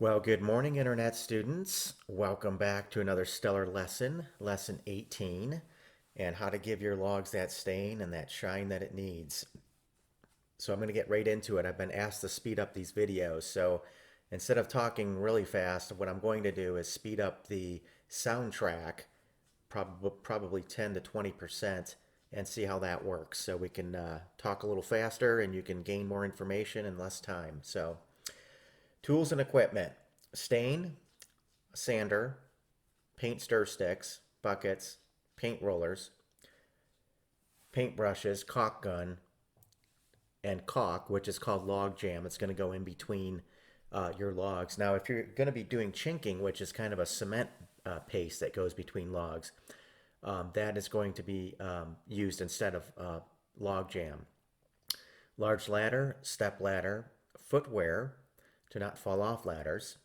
Well, good morning, Internet students. Welcome back to another stellar lesson, lesson 18, and how to give your logs that stain and that shine that it needs. So I'm going to get right into it. I've been asked to speed up these videos, so instead of talking really fast, what I'm going to do is speed up the soundtrack, probably 10 to 20%, and see how that works. So we can talk a little faster and you can gain more information in less time. So, tools and equipment: stain, sander, paint stir sticks, buckets, paint rollers, paint brushes, caulk gun, and caulk, which is called log jam. It's going to go in between your logs. Now, if you're going to be doing chinking, which is kind of a cement paste that goes between logs, that is going to be used instead of log jam. Large ladder, step ladder, footwear to not fall off ladders,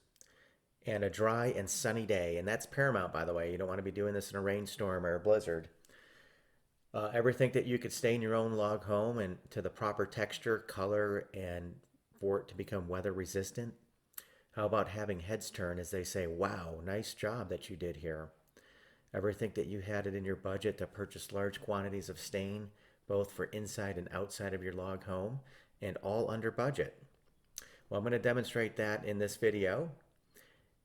and a dry and sunny day. And that's paramount, by the way. You don't want to be doing this in a rainstorm or a blizzard. Ever think that you could stain your own log home and to the proper texture, color, and for it to become weather resistant? How about having heads turn as they say, wow, nice job that you did here? Ever think that you had it in your budget to purchase large quantities of stain, both for inside and outside of your log home, and all under budget? Well, I'm going to demonstrate that in this video.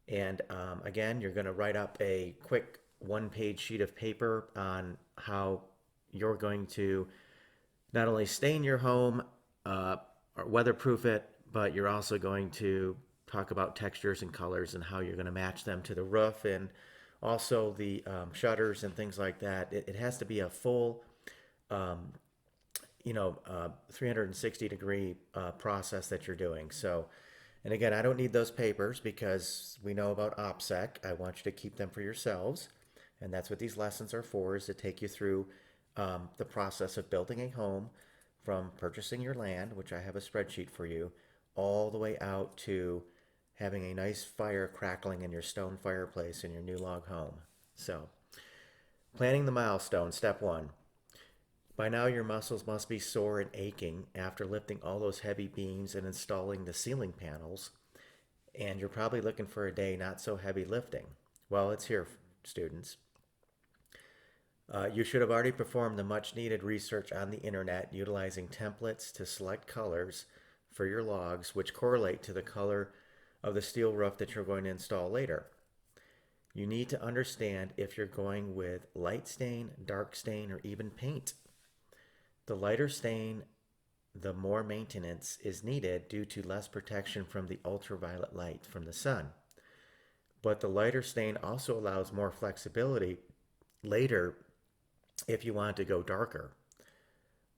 And again, you're going to write up a quick one-page sheet of paper on how you're going to not only stain your home or weatherproof it, but you're also going to talk about textures and colors and how you're going to match them to the roof and also the shutters and things like that. It has to be a full, 360-degree process that you're doing. So, and again, I don't need those papers because we know about OPSEC. I want you to keep them for yourselves. And that's what these lessons are for, is to take you through the process of building a home from purchasing your land, which I have a spreadsheet for you, all the way out to having a nice fire crackling in your stone fireplace in your new log home. So, planning the milestone, step one. By now, your muscles must be sore and aching after lifting all those heavy beams and installing the ceiling panels, and you're probably looking for a day not so heavy lifting. Well, it's here, students. You should have already performed the much needed research on the internet utilizing templates to select colors for your logs which correlate to the color of the steel roof that you're going to install later. You need to understand if you're going with light stain, dark stain, or even paint. The lighter stain, the more maintenance is needed due to less protection from the ultraviolet light from the sun. But the lighter stain also allows more flexibility later if you want to go darker.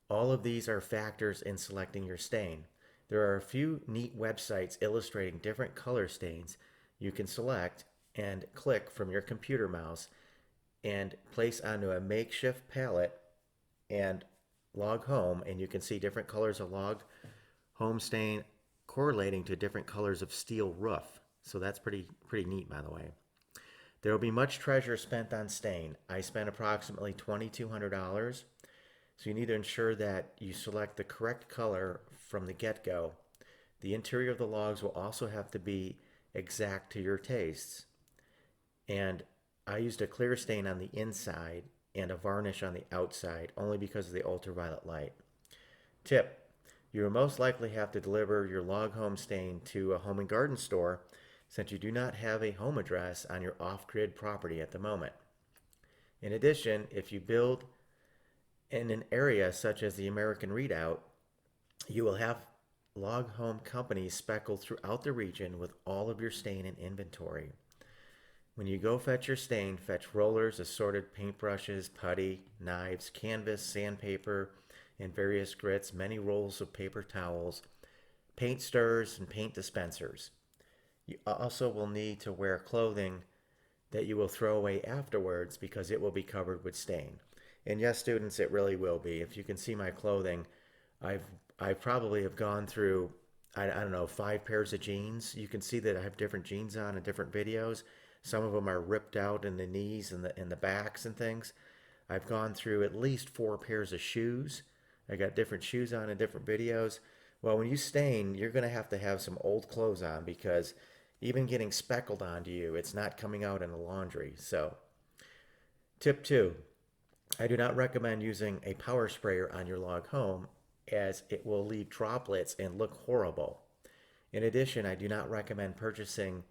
All of these are factors in selecting your stain. There are a few neat websites illustrating different color stains you can select and click from your computer mouse and place onto a makeshift palette and log home, and you can see different colors of log home stain correlating to different colors of steel roof. So that's pretty neat, by the way. There will be much treasure spent on stain. I spent approximately $2,200. So you need to ensure that you select the correct color from the get-go. The interior of the logs will also have to be exact to your tastes. And I used a clear stain on the inside and a varnish on the outside only because of the ultraviolet light. Tip: you will most likely have to deliver your log home stain to a home and garden store since you do not have a home address on your off-grid property at the moment. In addition, if you build in an area such as the American Redoubt, you will have log home companies speckled throughout the region with all of your stain in inventory. When you go fetch your stain, fetch rollers, assorted paintbrushes, putty, knives, canvas, sandpaper, and various grits, many rolls of paper towels, paint stirrers, and paint dispensers. You also will need to wear clothing that you will throw away afterwards because it will be covered with stain. And yes, students, it really will be. If you can see my clothing, I probably have gone through, I don't know, 5 pairs of jeans. You can see that I have different jeans on in different videos. Some of them are ripped out in the knees and the backs and things. I've gone through at least 4 pairs of shoes. I got different shoes on in different videos. Well, when you stain, you're going to have some old clothes on because even getting speckled onto you. It's not coming out in the laundry. So, tip two, I do not recommend using a power sprayer on your log home as it will leave droplets and look horrible. In addition, I do not recommend purchasing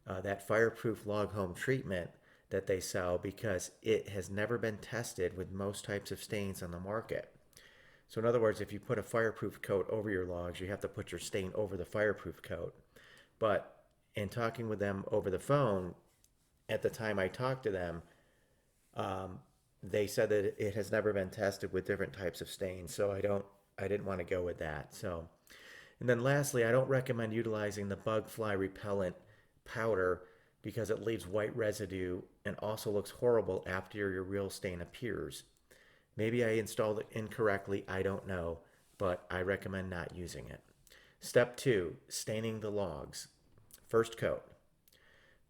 that fireproof log home treatment that they sell because it has never been tested with most types of stains on the market. So in other words, if you put a fireproof coat over your logs, you have to put your stain over the fireproof coat. But in talking with them over the phone, at the time I talked to them, um, they said that it has never been tested with different types of stains. So I didn't want to go with that. So, and then lastly, I don't recommend utilizing the bug fly repellent powder because it leaves white residue and also looks horrible after your real stain appears. Maybe I installed it incorrectly, I don't know, but I recommend not using it. Step two, staining the logs. First coat.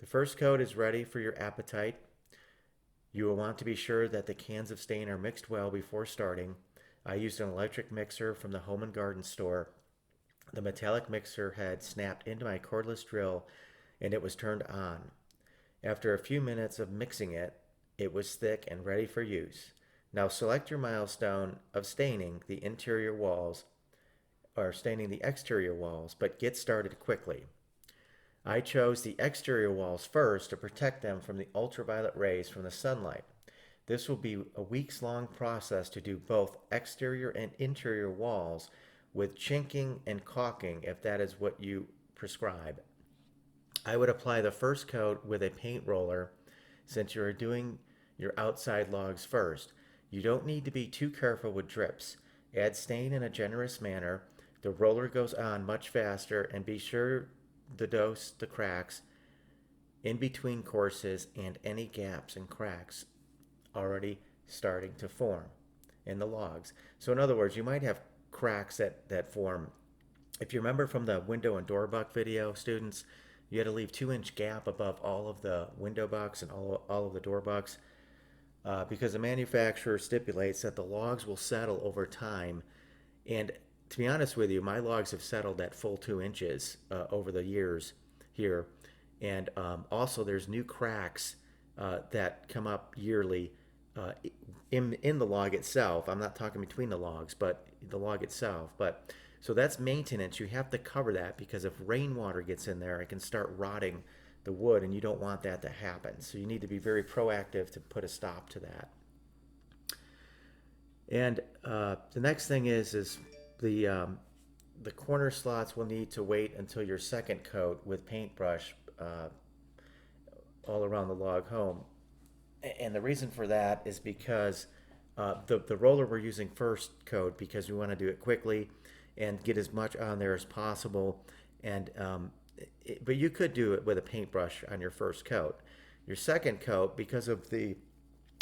The first coat is ready for your appetite. You will want to be sure that the cans of stain are mixed well before starting. I used an electric mixer from the home and garden store. The metallic mixer head snapped into my cordless drill and it was turned on. After a few minutes of mixing it, it was thick and ready for use. Now select your milestone of staining the interior walls or staining the exterior walls, but get started quickly. I chose the exterior walls first to protect them from the ultraviolet rays from the sunlight. This will be a weeks long process to do both exterior and interior walls with chinking and caulking if that is what you prescribe. I would apply the first coat with a paint roller since you are doing your outside logs first. You don't need to be too careful with drips. Add stain in a generous manner. The roller goes on much faster and be sure to dose the cracks in between courses and any gaps and cracks already starting to form in the logs. So in other words, you might have cracks that form. If you remember from the window and door buck video, students, you had to leave 2-inch gap above all of the window bucks and all of the door bucks because the manufacturer stipulates that the logs will settle over time. And to be honest with you, my logs have settled at full 2 inches over the years here. And also, there's new cracks that come up yearly in the log itself. I'm not talking between the logs, but the log itself. But so that's maintenance. You have to cover that because if rainwater gets in there, it can start rotting the wood, and you don't want that to happen. So you need to be very proactive to put a stop to that. And the next thing is the corner slots will need to wait until your second coat with paintbrush all around the log home. And the reason for that is because the roller we're using first coat because we want to do it quickly and get as much on there as possible. And but you could do it with a paintbrush on your first coat. Your second coat, because of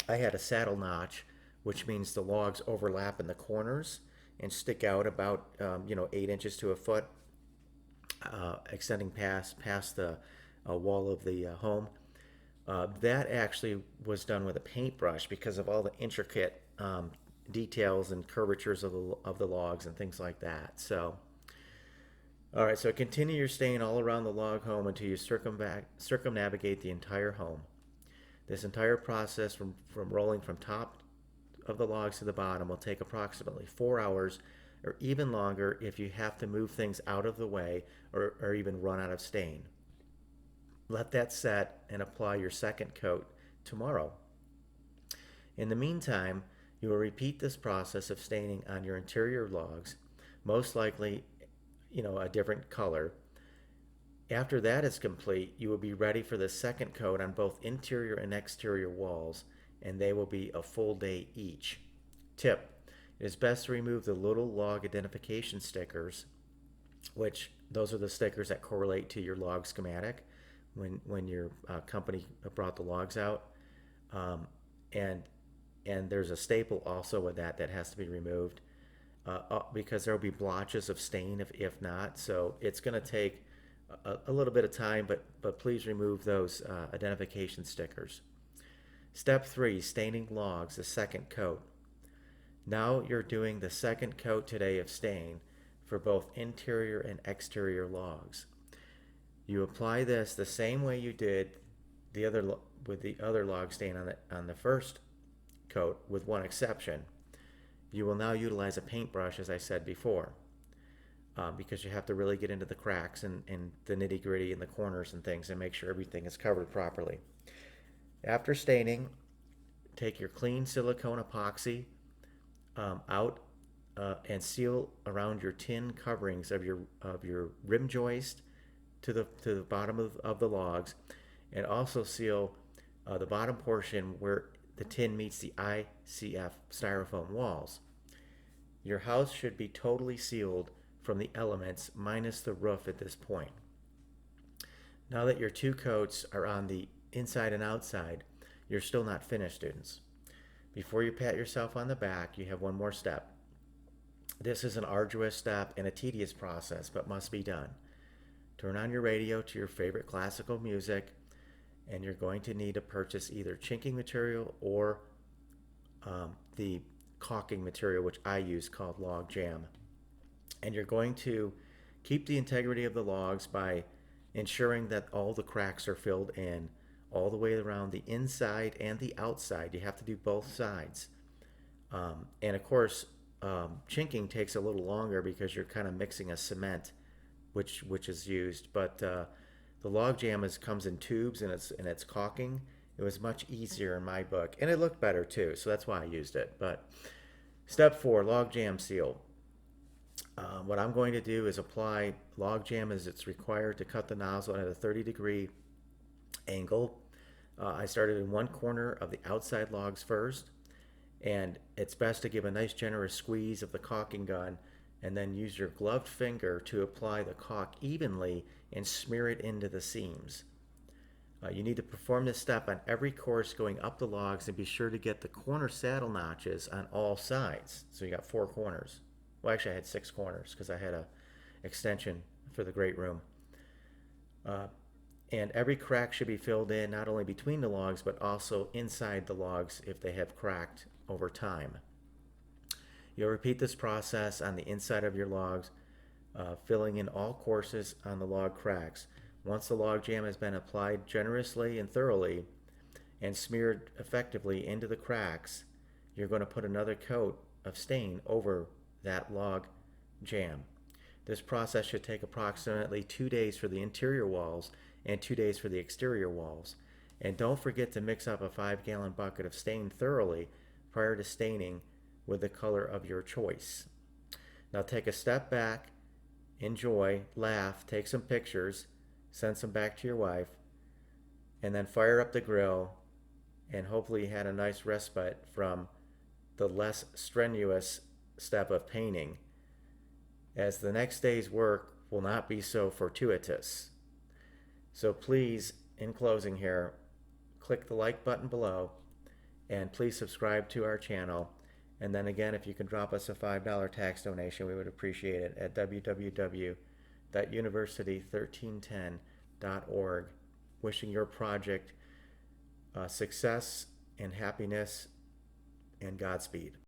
I had a saddle notch, which means the logs overlap in the corners and stick out about 8 inches to a foot, extending past the wall of the home. That actually was done with a paintbrush because of all the intricate details and curvatures of the logs and things like that. So, all right, so continue your staying all around the log home until you circumnavigate the entire home. This entire process from rolling from top of the logs to the bottom will take approximately 4 hours or even longer if you have to move things out of the way or even run out of stain. Let that set and apply your second coat tomorrow. In the meantime, you will repeat this process of staining on your interior logs, most likely, a different color. After that is complete, you will be ready for the second coat on both interior and exterior walls, and they will be a full day each. Tip: it is best to remove the little log identification stickers, which those are the stickers that correlate to your log schematic when your company brought the logs out. And there's a staple also with that has to be removed because there will be blotches of stain if not. So it's going to take a little bit of time, but please remove those identification stickers. Step 3, staining logs, the second coat. Now you're doing the second coat today of stain for both interior and exterior logs. You apply this the same way you did with the other log stain on the first coat, with one exception. You will now utilize a paintbrush, as I said before, because you have to really get into the cracks and the nitty gritty in the corners and things and make sure everything is covered properly. After staining, take your clean silicone epoxy out and seal around your tin coverings of your rim joist to the bottom of the logs, and also seal the bottom portion where the tin meets the ICF styrofoam walls. Your house should be totally sealed from the elements minus the roof at this point. Now that your two coats are on the inside and outside, you're still not finished, students. Before you pat yourself on the back, you have one more step. This is an arduous step and a tedious process, but must be done. Turn on your radio to your favorite classical music, and you're going to need to purchase either chinking material or the caulking material, which I use, called log jam. And you're going to keep the integrity of the logs by ensuring that all the cracks are filled in all the way around the inside and the outside. You have to do both sides. And of course, chinking takes a little longer because you're kind of mixing a cement, which is used. But the log jam comes in tubes, and it's caulking. It was much easier in my book, and it looked better too, so that's why I used it. But step 4, log jam seal. What I'm going to do is apply log jam as it's required to cut the nozzle at a 30-degree angle. I started in one corner of the outside logs first, and it's best to give a nice generous squeeze of the caulking gun and then use your gloved finger to apply the caulk evenly and smear it into the seams. You need to perform this step on every course going up the logs, and be sure to get the corner saddle notches on all sides. So you got 4 corners. Well, actually I had 6 corners because I had a extension for the great room. And every crack should be filled in, not only between the logs, but also inside the logs if they have cracked over time. You'll repeat this process on the inside of your logs, filling in all courses on the log cracks. Once the log jam has been applied generously and thoroughly and smeared effectively into the cracks, you're going to put another coat of stain over that log jam. This process should take approximately 2 days for the interior walls and 2 days for the exterior walls. And don't forget to mix up a 5-gallon bucket of stain thoroughly prior to staining with the color of your choice. Now take a step back, enjoy, laugh, take some pictures, send some back to your wife, and then fire up the grill, and hopefully you had a nice respite from the less strenuous step of painting, as the next day's work will not be so fortuitous. So please, in closing here, click the like button below, and please subscribe to our channel. And then again, if you can drop us a $5 tax donation, we would appreciate it at www.university1310.org. Wishing your project success and happiness and Godspeed.